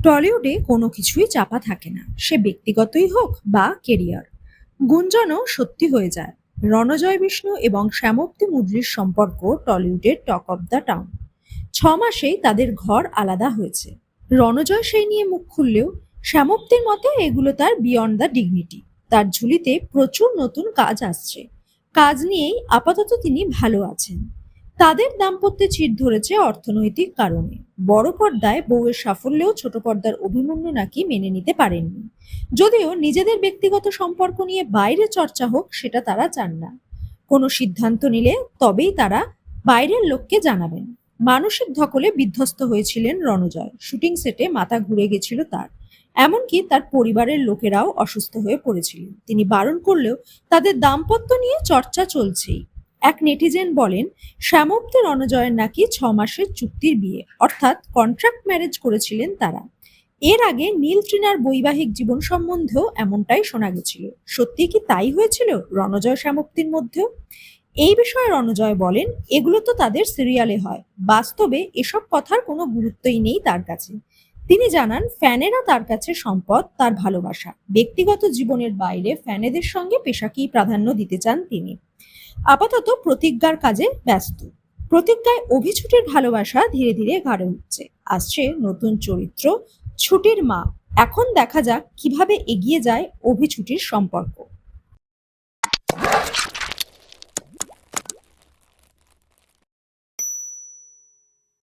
টলিউডে কোনো কিছুই চাপা থাকে না, সে ব্যক্তিগতই হোক বা কেরিয়ার। গুঞ্জনও সত্যি হয়ে যায়। রণজয় বিষ্ণু এবং শ্যামপ্তি মুদ্রির সম্পর্ক টলিউডের টক অব দ্য টাউন। 6 মাসেই তাদের ঘর আলাদা হয়েছে। রণজয় সেই নিয়ে মুখ খুললেও শ্যামপ্তির মতে এগুলো তার বিয়ন্ড দ্য ডিগনিটি। তার ঝুলিতে প্রচুর নতুন কাজ আসছে। কাজ নিয়েই আপাতত তিনি ভালো আছেন। তাদের দাম্পত্যে চিড় ধরেছে অর্থনৈতিক কারণে। বড় পর্দায় বউয়ের সাফল্যেও ছোট পর্দার অভিমন্যু নাকি মেনে নিতে পারেননি। যদিও নিজেদের ব্যক্তিগত সম্পর্ক নিয়ে বাইরে চর্চা হোক সেটা তারা চান না। কোনো সিদ্ধান্ত নিলে তবেই তারা বাইরের লোককে জানাবেন। মানসিক ধকলে বিধ্বস্ত হয়েছিলেন রণজয়। শুটিং সেটে মাথা ঘুরে গেছিল তার। এমনকি তার পরিবারের লোকেরাও অসুস্থ হয়ে পড়েছিলেন। তিনি বারণ করলেও তাদের দাম্পত্য নিয়ে চর্চা চলছেই। এক নেটিজেন বলেন, শ্যামপ্তি রণজয়ের নাকি 6 মাসের চুক্তির বিয়ে, অর্থাৎ কন্ট্রাক্ট ম্যারেজ করেছিলেন তারা। এর আগে নীল তৃণার বৈবাহিক জীবন সম্বন্ধেও এমনটাই শোনা গেছিল। সত্যি কি তাই হয়েছিল রণজয় শ্যামপ্তির মধ্যেও? এই বিষয়ে রণজয় বলেন, এগুলো তো তাদের সিরিয়ালে হয়, বাস্তবে এসব কথার কোনো গুরুত্বই নেই তার কাছে। তিনি জানান, ফ্যানেরা তার কাছে সম্পদ, তার ভালোবাসা। ব্যক্তিগত জীবনের বাইরে ফ্যানেদের সঙ্গে পেশাকেই প্রাধান্য দিতে চান তিনি। আপাতত প্রতিজ্ঞার কাজে ব্যস্ত। প্রতিজ্ঞায় অভিছুটির ভালোবাসা ধীরে ধীরে গাঢ় হচ্ছে। আসছে নতুন চরিত্র, ছুটির মা। এখন দেখা যাক কিভাবে এগিয়ে যায় অভিছুটির সম্পর্ক।